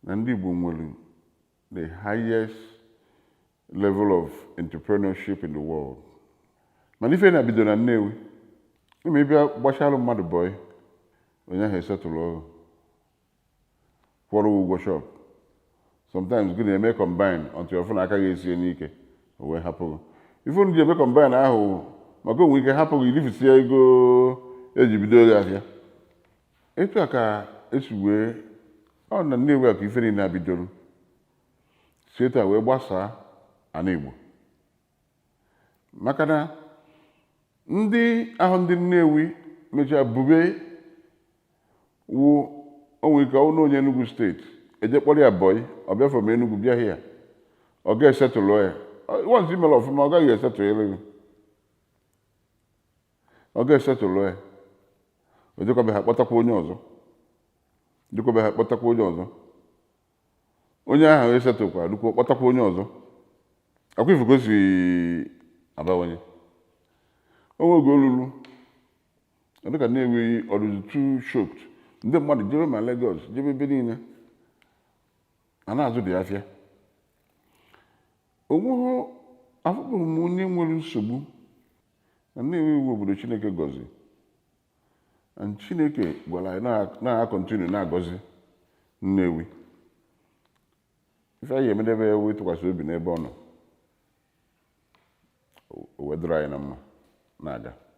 na ndị Igbo nwere the highest level of entrepreneurship in the world. Mana ife na-bido na Nnewi. Ime ịbịa gbachalụ mmadụ bọị, onye ahụ esetụlụ ọrụ. Kwụrụ ụgwọ shop. Sometimes gị na-eme combine until ọfụ na aka ga-esie n'ike, o wee hapụ. Ife unu ji eme combine ahụ maka onwe ike hapụ gị irifisie ego eji bido gị afịa. Etu a ka esi wee ọ na Nnewi a ka ife niile abidoro. Si etu a wee gbasaa ana Igbo. Maka na ndị ahụ ndị Nnewi mechaa bube wụ onwe ike ọnụ onye Enugu steeti eje kpọrọ ya bọị ọ bịa from Enugu bịa hịa ọ ga-esetụlụ ya once imere ọfụma ọ gaghị esetụlụ ya ọ ga-esetụlụ ya o jekwabe ha kpọtakwa onye ọzọ onye ahụ esetụkwa dukwa kpọtakwa onye ọzọ akwa ifugo si abawanye onwe oge olulu ọ dịka Nnewi ọrụzi too choked ndị mmadụ jebe ma Lagos jebe ebe niile a na-azụ dị afịa onweghị afụkpụrụ m onye nwere nsogbu na Nnewi iwu obodo Chineke gọzi and Chineke gwara anyị na-akọntinu na-agọzi Nnewi ife anyị emedebe ya wee tụkwasị obi n'ebe ọ nọ o wedoro anyị na mma na-aga